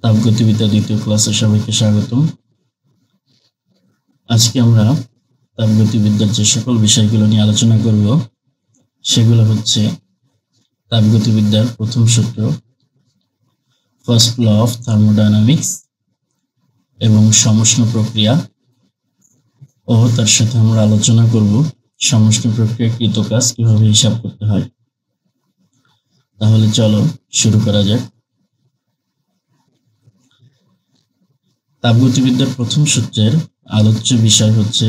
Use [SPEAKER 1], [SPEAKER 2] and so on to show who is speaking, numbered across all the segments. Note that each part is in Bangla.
[SPEAKER 1] তাপগতিবিদ্যা দ্বিতীয় ক্লাসে সবাইকে স্বাগতম। আজকে আমরা তাপগতিবিদ্যার যে সকল বিষয়গুলো নিয়ে আলোচনা করব সেগুলো হচ্ছে তাপগতিবিদ্যার প্রথম সূত্র, ফার্স্ট ল অফ থার্মোডাইনামিক্স এবং সমষ্ণ প্রক্রিয়া, ও তার সাথে আমরা আলোচনা করব সমষ্ণ প্রক্রিয়া কৃত কাজ কিভাবে হিসাব করতে হয়। তাহলে চলো শুরু করা যাক। তাপগতিবিদ্যার প্রথম সূত্রের আলোচ্য বিষয় হচ্ছে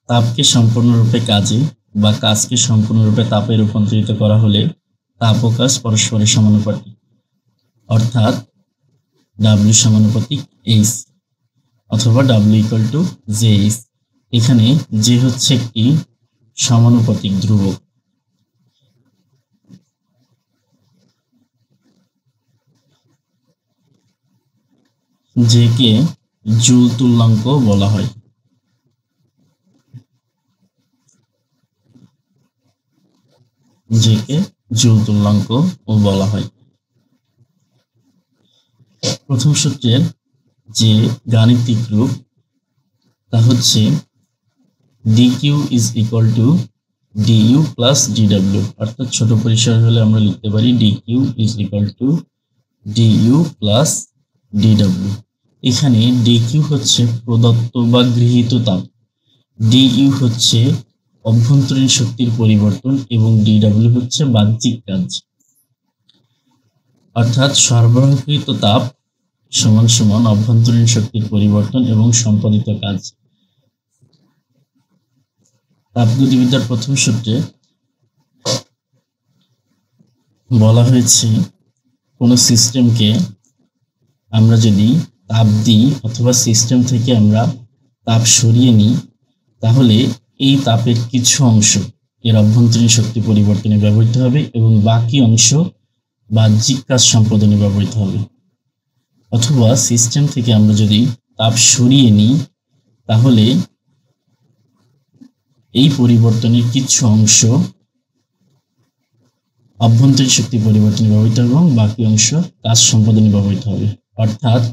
[SPEAKER 1] তাপকে সম্পূর্ণরূপে কাজে বা কাজকে সম্পূর্ণরূপে তাপে রূপান্তরিত করা হলে তাপ ও কাজ পরস্পরের সমানুপাতিক, অর্থাৎ W সমানুপাতিক H অথবা W=JH। এখানে J হচ্ছে একটি সমানুপাতিক ধ্রুবক। J-কে জুল তুল্যাঙ্ক বলা হয়। J-কে জুল তুল্যাঙ্ক বলা হয়। প্রথম সূত্রের যে গাণিতিক রূপ তা হচ্ছে dq = du + dw, অর্থাৎ ছোট পরিসর হলে আমরা লিখতে পারি dq = du + dw। এখানে dq হচ্ছে প্রদত্ত বা গৃহীত তাপ, du হচ্ছে অভ্যন্তরীণ শক্তির পরিবর্তন এবং dw হচ্ছে বাহ্যিক কাজ, অর্থাৎ সরবরাহকৃত তাপ সমান সমান অভ্যন্তরীণ শক্তির পরিবর্তন এবং সম্পাদিত কাজ। তাপগতিবিদ্যার প্রথম সূত্রে বলা হয়েছে কোন সিস্টেমকে আমরা যদি তাপ দিই অথবা সিস্টেম থেকে আমরা তাপ সরিয়ে নিই, তাহলে এই তাপের কিছু অংশ এর অভ্যন্তরীণ শক্তি পরিবর্তনে ব্যবহৃত হবে এবং বাকি অংশ বাহ্যিক কাজ সম্পাদনে ব্যবহৃত হবে। অথবা সিস্টেম থেকে আমরা যদি তাপ সরিয়ে নিই, তাহলে এই পরিবর্তনের কিছু অংশ অভ্যন্তরীণ শক্তি পরিবর্তনে ব্যবহৃত হবে এবং বাকি অংশ কাজ সম্পাদনে ব্যবহৃত হবে, অর্থাৎ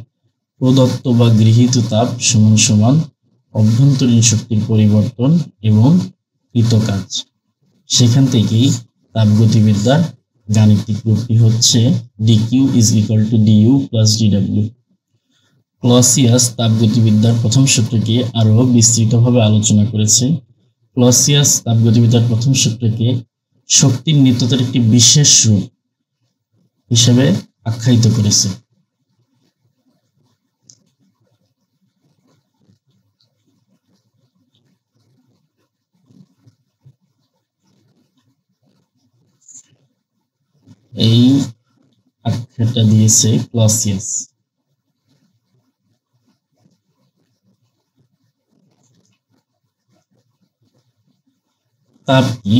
[SPEAKER 1] প্রদত্ত বা গৃহীত তাপ সমান সমান অভ্যন্তরীণ শক্তির পরিবর্তন এবং কৃত কাজ। সেখান থেকেই তাপগতিবিদ্যার গাণিতিক রূপটি হচ্ছে dq = du + dw। ক্লসিয়াস তাপগতিবিদ্যার প্রথম সূত্রকে আরো বিস্তৃতভাবে আলোচনা করেছে। ক্লসিয়াস তাপগতিবিদ্যার প্রথম সূত্রকে শক্তির নিত্যতার একটি বিশেষ রূপ হিসেবে আখ্যায়িত করেছে। এই আখ্যাটা দিয়েছে ক্লসিয়াস। তাপ কি?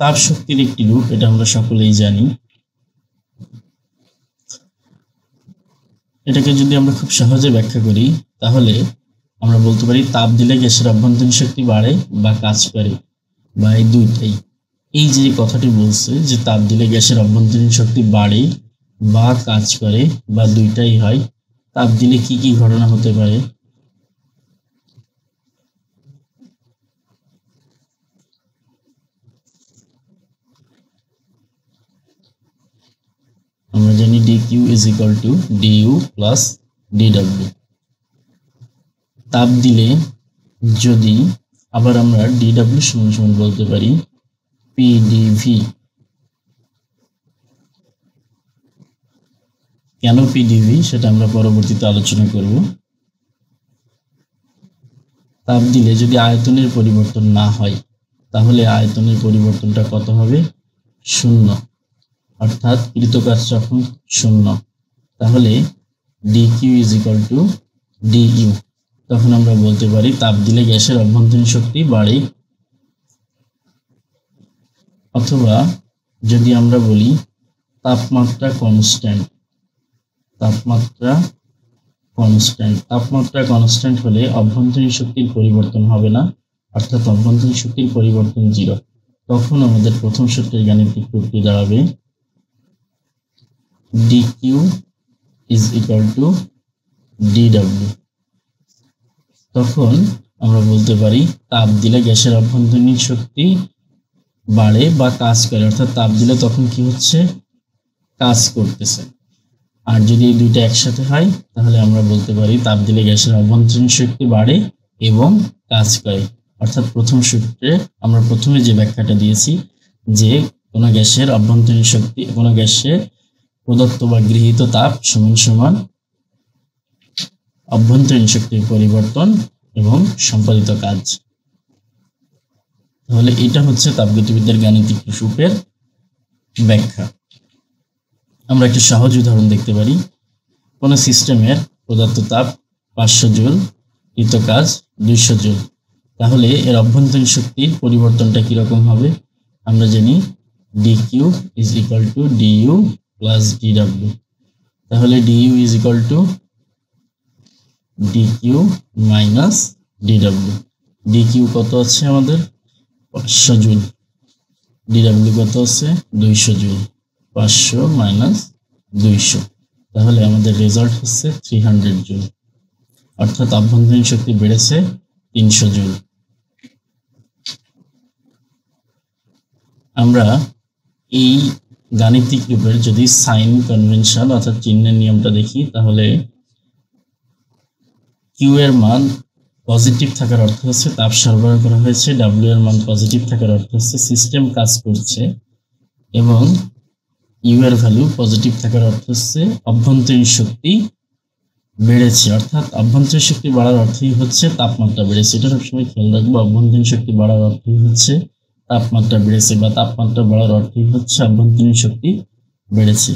[SPEAKER 1] তাপ শক্তির একটি রূপ, এটা আমরা সকলেই জানি। এটাকে যদি আমরা খুব সহজে ব্যাখ্যা করি, তাহলে আমরা বলতে পারি তাপ দিলে গ্যাসের অভ্যন্তরীণ শক্তি বাড়ে বা কাজ করে, বা এই দুইটাই। এই যে কথাটি বলছে যে তাপ দিলে গ্যাসের অভ্যন্তরীণ শক্তি বাড়ে বা কাজ করে বা দুইটাই হয়, তাপ দিলে কি কি ঘটনা হতে পারে? আমরা জানি dq = du + dw। তাপ দিলে যদি আবার আমরা dw সমান বলতে পারি pdv। কেন pdv সেটা আমরা পরবর্তীতে আলোচনা করব। তাপ দিলে যদি আয়তনের পরিবর্তন না হয়, তাহলে আয়তনের পরিবর্তনটা কত হবে? 0, অর্থাৎ কৃত কাজ যখন 0, তাহলে dq = du। তখন আমরা বলতে পারি তাপ দিলে গ্যাসের অভ্যন্তরীণ শক্তি বাড়ে। অথবা যদি আমরা বলি তাপমাত্রা কনস্ট্যান্ট, তাপমাত্রা কনস্ট্যান্ট হলে অভ্যন্তরীণ শক্তির পরিবর্তন হবে না, অর্থাৎ অভ্যন্তরীণ শক্তির পরিবর্তন 0। তখন আমাদের প্রথম সূত্রের গাণিতিক রূপটি দাঁড়াবে dq is equal two DW. তখন আমরা বলতে পারি তাপ দিলে গ্যাসের অভ্যন্তরীণ শক্তি বাড়ে বা কাজ করে, অর্থাৎ তাপ দিলে তখন কি হচ্ছে, কাজ করতেছে। আর যদি এই দুইটা একসাথে হয় তাহলে আমরা বলতে পারি তাপ দিলে গ্যাসের অভ্যন্তরীণ শক্তি বাড়ে এবং কাজ করে। অর্থাৎ প্রথম সূত্রে আমরা প্রথমে যে ব্যাখ্যাটা দিয়েছি যে কোনো গ্যাসের অভ্যন্তরীণ শক্তি, কোনো গ্যাসের প্রদত্ত বা গৃহীত তাপ সমান সমান অভ্যন্তরীণ শক্তির পরিবর্তন এবং সম্পাদিত কাজ। তাহলে এটা হচ্ছে তাপগতিবিদ্যার গাণিতিক রূপের ব্যাখ্যা। আমরা একটা সহজ উদাহরণ দেখতে পারি। কোন সিস্টেমের প্রদত্ত তাপ 500 জুল, কৃত কাজ 200 জুল। তাহলে এর অভ্যন্তরীণ শক্তির পরিবর্তনটা কিরকম হবে? আমরা জানি dq is equal two du plus dw। তাহলে du is equal two dq minus dw। dq কত আছে আমাদের? 500 জুল। dw কত আছে? 200 জুল। 500 মাইনাস 200, তাহলে আমাদের রেজাল্ট হচ্ছে 300 জুল। অর্থাৎ অভ্যন্তরীণ শক্তি বেড়েছে 300 জুল। আমরা এই গাণিতিক রূপের যদি সাইন কনভেনশন অর্থাৎ চিহ্নের নিয়মটা দেখি, তাহলে কিউ এর মান পজিটিভ থাকার অর্থ হচ্ছে তাপ সরবরাহ করা হয়েছে, ডাব্লিউ এর মান পজিটিভ থাকার অর্থ হচ্ছে সিস্টেম কাজ করছে, এবং ইউ এর ভ্যালু পজিটিভ থাকার অর্থ হচ্ছে অভ্যন্তরীণ শক্তি বেড়েছে। অর্থাৎ অভ্যন্তরীণ শক্তি বাড়ার অর্থই হচ্ছে তাপমাত্রা বেড়েছে। এটা সবসময় খেয়াল রাখবো, অভ্যন্তরীণ শক্তি বাড়ার অর্থই হচ্ছে তাপমাত্রা বেড়েছে, বা তাপমাত্রা বাড়ার অর্থই হচ্ছে অভ্যন্তরীণ শক্তি বেড়েছে।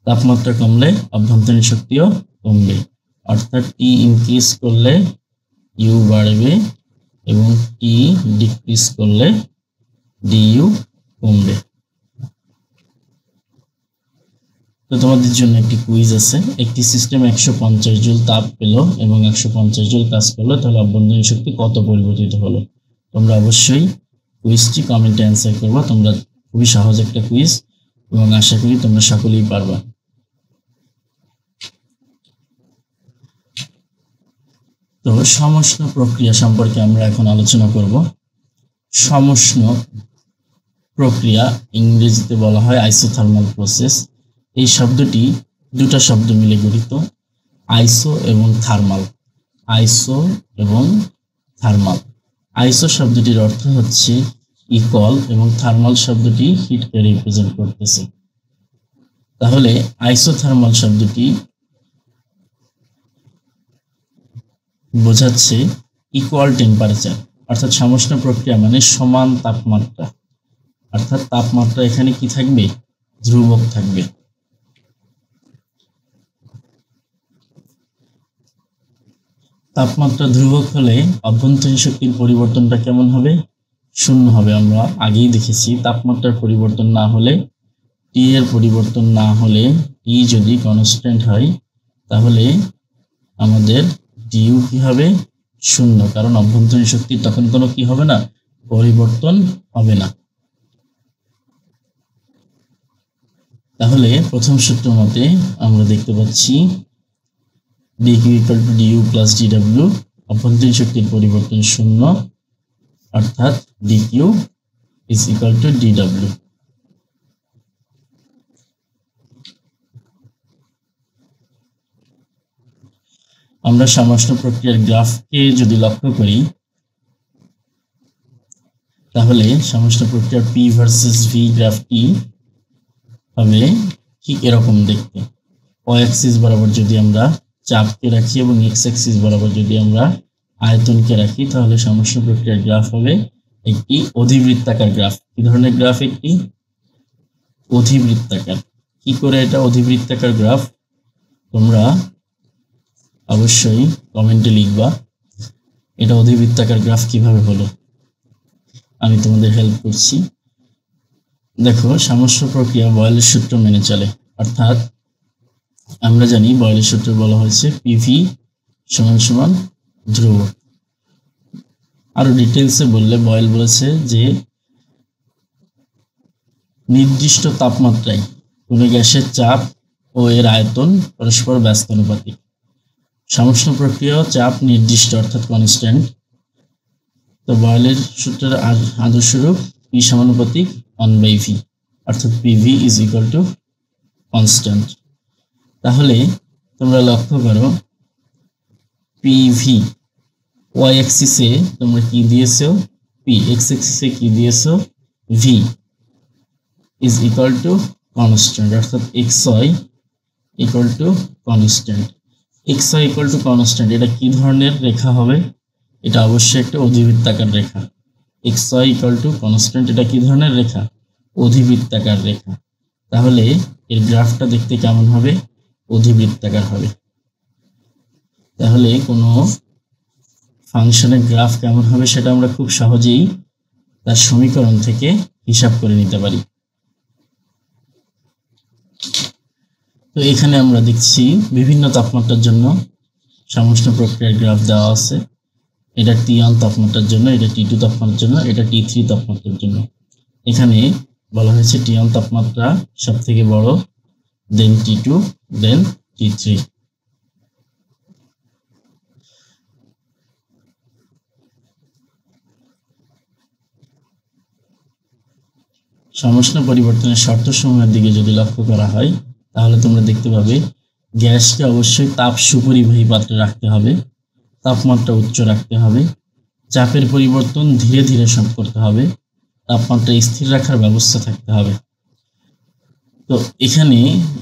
[SPEAKER 1] তাপমাত্রা কমলে অভ্যন্তরীণ শক্তিও কমবে, অর্থাৎ টি ইনক্রিজ করলে ইউ বাড়বে এবং টি ডিক্রিজ করলে ডিইউ কমবে। তো তোমাদের জন্য একটি কুইজ আছে। একটি সিস্টেম 150 জুল তাপ পেল এবং 150 জুল কাজ করলো, তাহলে অভ্যন্তরীণ শক্তি কত পরিবর্তিত হলো? তোমরা অবশ্যই কুইজটি কমেন্টে অ্যান্সার করবা। তোমরা খুবই সহজ একটা কুইজ এবং আশা করি তোমরা সকলেই পারবা। তো সমষ্ণ প্রক্রিয়া সম্পর্কে আমরা এখন আলোচনা করব। সমষ্ণ প্রক্রিয়া ইংরেজিতে বলা হয় আইসোথার্মাল প্রসেস। এই শব্দটি দুটো শব্দ মিলে গঠিত, আইসো এবং থার্মাল। আইসো এবং থার্মাল। আইসো শব্দটির অর্থ হচ্ছে ইকুয়াল এবং থার্মাল শব্দটি হিটকে রিপ্রেজেন্ট করতেছে। তাহলে আইসোথার্মাল শব্দটি বোঝাচ্ছে ইকুয়াল টেম্পারেচার, অর্থাৎ সমষ্ণ প্রক্রিয়া মানে সমান তাপমাত্রা, অর্থাৎ তাপমাত্রা এখানে কি থাকবে? ধ্রুবক থাকবে। তাপমাত্রা ধ্রুবক হলে অভ্যন্তরীণ শক্তির পরিবর্তনটা কেমন হবে? শূন্য হবে। আমরা আগেই দেখেছি তাপমাত্রার পরিবর্তন না হলে, টি এর পরিবর্তন না হলে, টি যদি কনস্ট্যান্ট হয় তাহলে আমাদের ডিইউ কি হবে? শূন্য, কারণ অভ্যন্তরীণ শক্তির তখন কোনো কি হবে না? পরিবর্তন হবে না। তাহলে প্রথম সূত্র মতে আমরা দেখতে পাচ্ছি dq equal to du plus dw, অভ্যন্তরীণ শক্তির পরিবর্তন শূন্য, অর্থাৎ dq is equal two dw। আমরা সমষ্ণ প্রক্রিয়ার গ্রাফকে যদি লক্ষ্য করি, তাহলে সমষ্ণ প্রক্রিয়ার পি ভার্সেস ভি গ্রাফটি হবে ঠিক এরকম দেখতে। ওয়াই অ্যাক্সিস বরাবর যদি আমরা চাপকে রাখি এবং এক্স অ্যাক্সিস বরাবর যদি আমরা আয়তনকে রাখি, তাহলে সমষ্ণ প্রক্রিয়ার গ্রাফ হবে একটি অধিবৃত্তাকার গ্রাফ। কি ধরনের গ্রাফ? একটি অধিবৃত্তাকার। কি করে এটা অধিবৃত্তাকার গ্রাফ? তোমরা অবশ্যই কমেন্টে লিখবা এটা অধিবৃত্তাকার গ্রাফ কিভাবে হলো। আমি তোমাদের হেল্প করছি। দেখো, সমষ্ণ প্রক্রিয়া বয়েলের সূত্র মেনে চলে, অর্থাৎ আমরা জানি বয়েলের সূত্র বলা হয়েছে পিভি সমান সমান ধ্রুবক। আরো ডিটেলসে বললে বয়েল বলেছে যে নির্দিষ্ট তাপমাত্রায় কোনো গ্যাসের চাপ ও এর আয়তন পরস্পর ব্যস্তানুপাতিক। সমষ্ণ প্রক্রিয়া চাপ নির্দিষ্ট অর্থাৎ কনস্ট্যান্ট। তো বয়েলের সূত্রের আদর্শরূপ পি সমানুপাতিক 1/v অর্থাৎ PV is equal to constant. তাহলে তোমরা লক্ষ্য করো পিভি ওয়াই অ্যাক্সিসে তোমরা কি দিয়েছো পি, এক্স অ্যাক্সিসে কি দিয়েছো V is equal to constant অর্থাৎ X Y equal to constant. X Y equal to constant এটা কি ধরনের রেখা হবে? এটা অবশ্যই একটা অধিবৃত্তাকার রেখা। X Y equal to constant এটা কি ধরনের রেখা? অধিবৃত্তাকার রেখা। তাহলে এর গ্রাফটা দেখতে কেমন হবে? অধিবৃত্তাকার হবে। তাহলে কোনো ফাংশনের গ্রাফ কেমন হবে সেটা আমরা খুব সহজেই তার সমীকরণ থেকে হিসাব করে নিতে পারি। তো এখানে আমরা দেখছি বিভিন্ন তাপমাত্রার জন্য সমষ্ণ প্রক্রিয়ার গ্রাফ দেওয়া আছে। এটা T1 তাপমাত্রার জন্য, এটা T2 তাপমাত্রার জন্য, এটা T3 তাপমাত্রার জন্য। এখানে বলা হয়েছে T1 তাপমাত্রা সব থেকে বড়, দেন T2, দেন T3। সমষ্ণ পরিবর্তনের শর্তসমূহের দিকে যদি লক্ষ্য করা হয় তাহলে তোমরা দেখতে পাবে গ্যাসকে অবশ্যই তাপ সুপরিবাহী পাত্রে রাখতে হবে, তাপমাত্রা উচ্চ রাখতে হবে, চাপের পরিবর্তন ধীরে ধীরে করতে হবে, তাপমাত্রা স্থির রাখার ব্যবস্থা থাকতে হবে। তো এখানে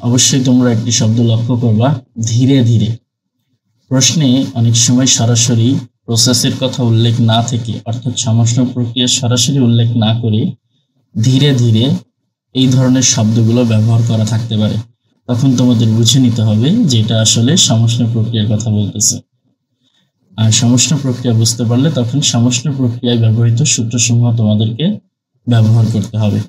[SPEAKER 1] অবশ্যই তোমরা একটি শব্দ লক্ষ্য করবা, ধীরে ধীরে। প্রশ্নে অনেক সময় সরাসরি প্রসেসের কথা উল্লেখ না থেকে অর্থাৎ সমষ্ণ প্রক্রিয়ার সরাসরি উল্লেখ না করে ধীরে ধীরে এই ধরনের শব্দগুলো ব্যবহার করা থাকতে পারে। তখন তোমাদের বুঝে নিতে হবে যে এটা আসলে সমষ্ণ প্রক্রিয়ার কথা বলতেছে। আর সমষ্ণ প্রক্রিয়া বুঝতে পারলে তখন সমষ্ণ প্রক্রিয়ায় ব্যবহৃত সূত্রসমূহ তোমাদেরকে ব্যবহার করতে হবে।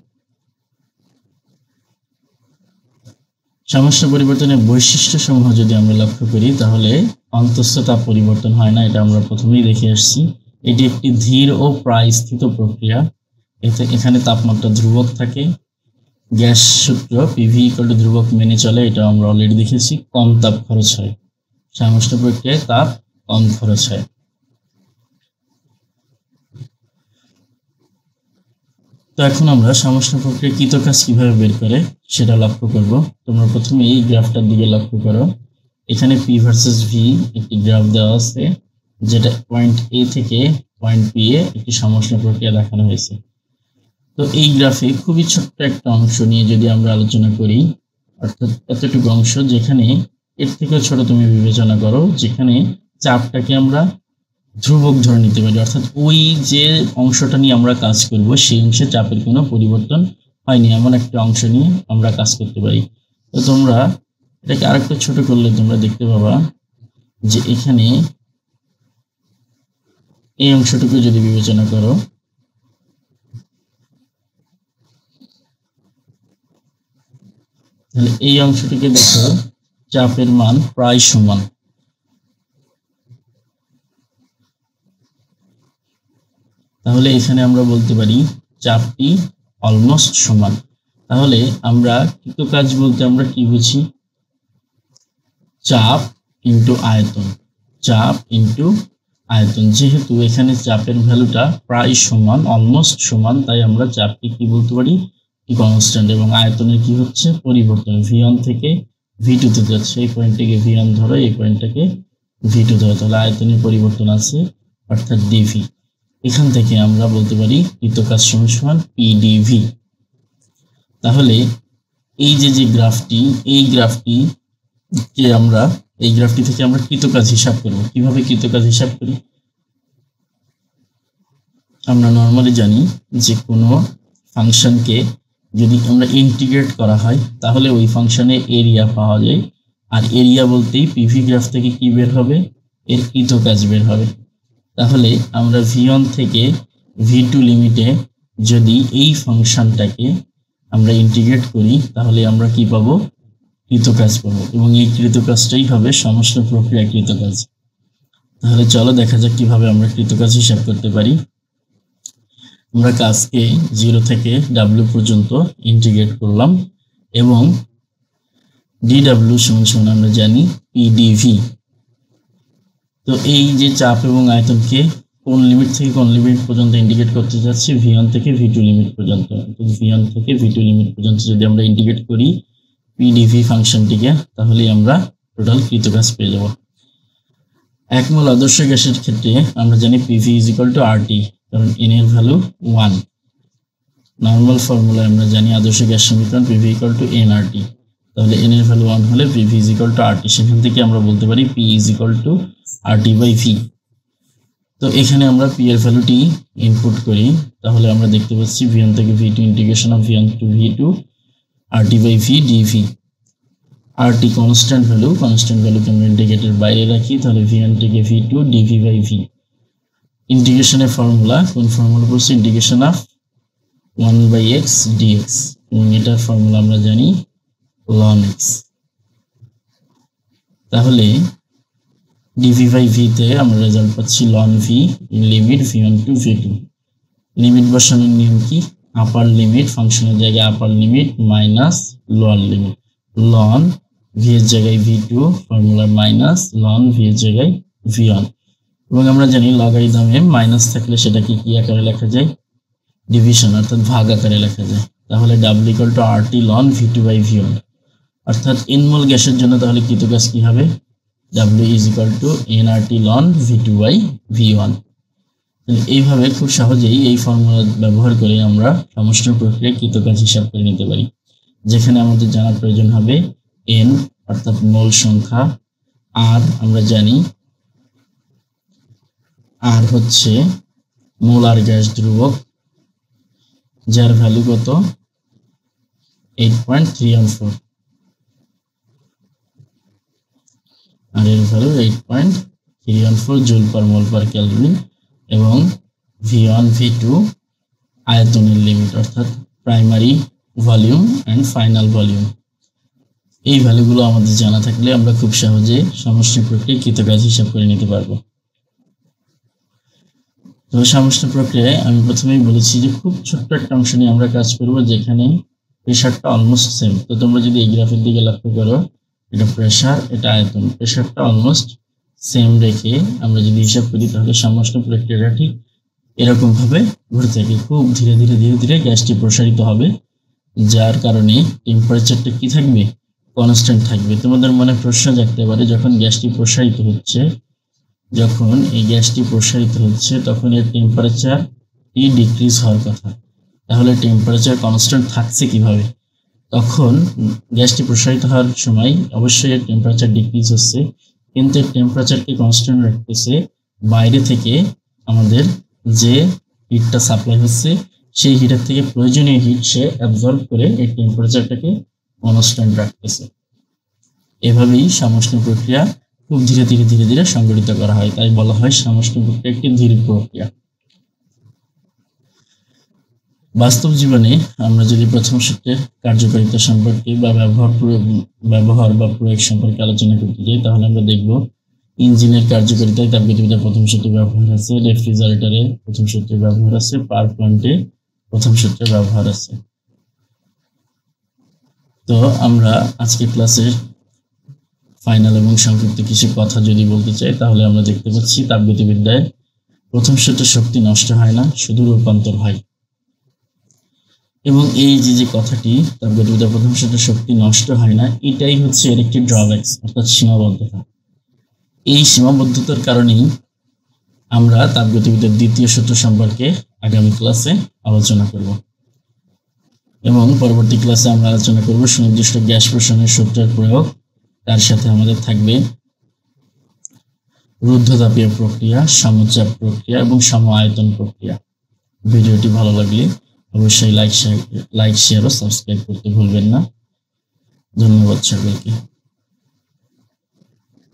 [SPEAKER 1] সমষ্ণ পরিবর্তনের বৈশিষ্ট্যসমূহ যদি আমরা লক্ষ্য করি তাহলে অন্তঃস্থ তাপ পরিবর্তন হয় না, এটা আমরা প্রথমেই দেখে আসছি। এটি একটি ধীর ও প্রায় স্থিত প্রক্রিয়া। এখানে তাপমাত্রা ধ্রুবক থাকে। গ্যাস সূত্র পিভি ইকুয়াল টু ধ্রুবক মেনে চলে, এটা আমরা অলরেডি দেখেছি। কম তাপ খরচ হয়, সমষ্ণ প্রক্রিয়ায় তাপ কম খরচ হয়। তো এখন আমরা সমষ্ণ প্রক্রিয়া কৃতকাজ কিভাবে বের করে সেটা লক্ষ্য করব। তোমরা প্রথমে এই গ্রাফটার দিকে লক্ষ্য করো। এখানে পি ভার্সেস ভি একটি গ্রাফ দেওয়া আছে, যেটা পয়েন্ট এ থেকে পয়েন্ট বি এ একটি সমষ্ণ প্রক্রিয়া দেখানো হয়েছে। তো এই গ্রাফে খুবই ছোট্ট একটা অংশ নিয়ে যদি আমরা আলোচনা করি, অর্থাৎ এতটুকু অংশ, যেখানে এর থেকেও ছোট তুমি বিবেচনা করো, যেখানে চাপটাকে আমরা ধ্রুবক ধরে নিতে পারি, অর্থাৎ ওই যে অংশটা নিয়ে আমরা কাজ করব সেই অংশে চাপের কোনো পরিবর্তন হয়নি, এমন একটা অংশ নিয়ে আমরা কাজ করতে পারি। তো তোমরা এটাকে আরেকটা ছোট করলে তোমরা দেখতে পাবা যে এখানে এই অংশটুকু যদি বিবেচনা করো, তাহলে এই অংশটিকে দেখো চাপের মান প্রায় সমান। তাহলে এখানে আমরা বলতে পারি চাপটি অলমোস্ট সমান। তাহলে আমরা কৃতকাজ বলতে আমরা কি বুঝি? চাপ ইন্টু আয়তন, চাপ ইন্টু আয়তন। যেহেতু এখানে চাপের ভ্যালুটা প্রায় সমান, অলমোস্ট সমান, তাই আমরা চাপকে কি বলতে পারি? কনস্ট্যান্ট। এবং আয়তনের কি হচ্ছে? পরিবর্তন। V1 থেকে V2 তে যাচ্ছে, এই পয়েন্টটাকে V1 ধরো, এই পয়েন্টটাকে V2 ধরো, তাহলে আয়তনের পরিবর্তন আছে অর্থাৎ dV। এখান থেকে আমরা বলতে পারি কৃতকাজ সমান PdV। তাহলে এই যে গ্রাফটি, এই গ্রাফটি থেকে আমরা কৃতকাজ হিসাব করব। কিভাবে কৃতকাজ হিসাব করি? আমরা নর্মালি জানি যে কোনো ফাংশনকে যদি আমরা ইন্টিগ্রেট করা হয় তাহলে ওই ফাংশনে এরিয়া পাওয়া যায়, আর এরিয়া বলতেই পিভি গ্রাফ থেকে কি বের হবে? এর কৃতকাজ বের হবে। তাহলে আমরা V1 থেকে V2 লিমিটে যদি এই ফাংশনটাকে আমরা ইন্টিগ্রেট করি তাহলে আমরা কি পাবো? কৃতকাজ পাবো, এবং এই কৃতকাজটাই হবে সমষ্ণ প্রক্রিয়া কৃতকাজ। তাহলে চলো দেখা যাক কিভাবে আমরা কৃতকাজ হিসাব করতে পারি। আমরা কাজকে 0 থেকে W পর্যন্ত ইন্টিগ্রেট করলাম এবং ডিডব্লিউ সমান সমান আমরা জানি পিডিভি। তো এই যে চাপ এবং আয়তনকে কোন লিমিট থেকে কোন লিমিট পর্যন্ত ইন্ডিকেট করতে যাচ্ছি, V1 থেকে V2 লিমিট পর্যন্ত। V1 থেকে V2 লিমিট পর্যন্ত যদি আমরা ইন্ডিকেট করি পিডিভি ফাংশনটিকে, তাহলে আমরা টোটাল কৃতকাজ পেয়ে যাব। 1 মোল আদর্শ গ্যাসের ক্ষেত্রে আমরা জানি PV = RT, কারণ n এর ভ্যালু 1। নরমাল ফর্মুলায় আমরা জানি আদর্শ গ্যাস সমীকরণ PV = nRT, তাহলে n এর ভ্যালু 1 হলে PV = RT। সেখান থেকে আমরা বলতে পারি P = RT/V। তো এখানে আমরা P এর ভ্যালুটি ইনপুট করি, তাহলে আমরা দেখতে পাচ্ছি V1 থেকে V2 integration of V1 to V2 RT/V dV। RT constant ভ্যালুকে আমরা ইন্টিগ্রেটের বাইরে রাখি, তাহলে V1 থেকে V2 dV/V। ইন্টিগ্রেশনের ফর্মুলা কোন ফর্মুলা পড়ছি, ইন্টিগ্রেশন অফ 1/x dx, এবং এটার ফর্মুলা আমরা জানি ln x। তাহলে dV/V তে আমরা রেজাল্ট পাচ্ছি ln v limit V1 to V2। Limit বসানোর নিয়ম কি, আপার লিমিট ফাংশনের জায়গায় আপার limit minus lower limit, ln v এর জায়গায় V2 formula minus ln v এর জায়গায় V1। এবং আমরা জানি লগারিদমে মাইনাস থাকলে সেটাকে কি আকারে লেখা যায়, ডিভিশন অর্থাৎ ভাগ আকারে লেখা যায়। তাহলে W = RT ln V2/V1, অর্থাৎ n মোল গ্যাসের জন্য তাহলে কৃতকাজ কি হবে, W = nRT ln V2/V1। এইভাবে খুব সহজেই এই ফর্মুলা ব্যবহার করে আমরা সমষ্টির প্রক্রিয়া কৃতকাজ হিসাব করে নিতে পারি, যেখানে আমাদের জানার প্রয়োজন হবে n অর্থাৎ মোল সংখ্যা, আর আমরা জানি আর হচ্ছে মোলার গ্যাস ধ্রুবক, যার ভ্যালু কত 8.314, আর এর value 8.314 joule per mole per calorie, এবং V1 V2 আয়তনের লিমিট অর্থাৎ primary volume and final volume. এই ভ্যালুগুলো আমাদের জানা থাকলে আমরা খুব সহজে সমষ্টি প্রক্রিয়া কৃতকাজ হিসাব করে নিতে পারবো। তো সমষ্টি প্রক্রিয়ায় আমি প্রথমেই বলেছি যে খুব ছোট্ট একটা অংশ নিয়ে আমরা কাজ করব, যেখানে প্রেসারটা অলমোস্ট সেম। তো তোমরা যদি এই গ্রাফের দিকে লক্ষ্য করো, এটা প্রেসার, এটা আয়তন, প্রেসারটা অলমোস্ট সেম রেখে আমরা যদি হিসাব করি, তাহলে সমষ্টি প্রক্রিয়াটা ঠিক এরকম ভাবে ঘুরতে থাকে। খুব ধীরে ধীরে গ্যাসটি প্রসারিত হবে, যার কারণে টেম্পারেচারটা কি থাকবে, কনস্ট্যান্ট থাকবে। তোমাদের মনে প্রশ্ন জাগতে পারে, যখন গ্যাসটি প্রসারিত হচ্ছে, যখন এই গ্যাসটি প্রসারিত হচ্ছে তখন এর টেম্পারেচার ডিক্রিজ হওয়ার কথা, তাহলে টেম্পারেচার কনস্ট্যান্ট থাকছে কিভাবে? তখন গ্যাসটি প্রসারিত হওয়ার সময় অবশ্যই এর টেম্পারেচার ডিক্রিজ হচ্ছে, কিন্তু এর টেম্পারেচারকে কনস্ট্যান্ট রাখতেছে বাইরে থেকে আমাদের যে হিটটা সাপ্লাই হচ্ছে, সেই হিটের থেকে প্রয়োজনীয় হিট সে অ্যাবজর্ব করে এই টেম্পারেচারটাকে কনস্ট্যান্ট রাখতেছে। এভাবেই সমষ্টি প্রক্রিয়া খুব ধীরে ধীরে সংঘটিত করা হয়, তাই বলা হয় সমষ্টি প্রক্রিয়া একটি ধীর প্রক্রিয়া। বাস্তব জীবনে আমরা যদি প্রথম সূত্রের কার্যকারিতা সম্পর্কে বা ব্যবহার বা প্রয়োগ সম্পর্কে আলোচনা করতে যাই, তাহলে আমরা দেখব ইঞ্জিনের কার্যকারিতায় তাপগতিবিদ্যার প্রথম সূত্রের ব্যবহার আছে, রেফ্রিজারেটরে প্রথম সূত্রের ব্যবহার আছে, পাওয়ার প্ল্যান্টে প্রথম সূত্রের ব্যবহার আছে। তো আমরা আজকে ক্লাসের ফাইনাল এবং সংক্ষিপ্ত কিছু কথা যদি বলতে চাই, তাহলে আমরা দেখতে পাচ্ছি তাপগতিবিদ্যায় প্রথম সূত্রে শক্তি নষ্ট হয় না, শুধু রূপান্তর হয়। এবং এই যে কথাটি তাপগতিবিদ্যার প্রথম সূত্রে শক্তি নষ্ট হয় না, এটাই হচ্ছে এর একটি ড্রব্যাক অর্থাৎ সীমাবদ্ধতা। এই সীমাবদ্ধতার কারণেই আমরা তাপগতিবিদ্যার দ্বিতীয় সূত্র সম্পর্কে আগামী ক্লাসে আলোচনা করব, এবং পরবর্তী ক্লাসে আমরা আলোচনা করব সুনির্দিষ্ট গ্যাস প্রসারণের সূত্রের প্রয়োগ, তার সাথে আমাদের থাকবে রুদ্ধতাপীয় প্রক্রিয়া, সমচাপ প্রক্রিয়া এবং সম আয়তন প্রক্রিয়া। ভিডিওটি ভালো লাগলে অবশ্যই লাইক শেয়ার ও সাবস্ক্রাইব করতে ভুলবেন না। ধন্যবাদ সকলকে।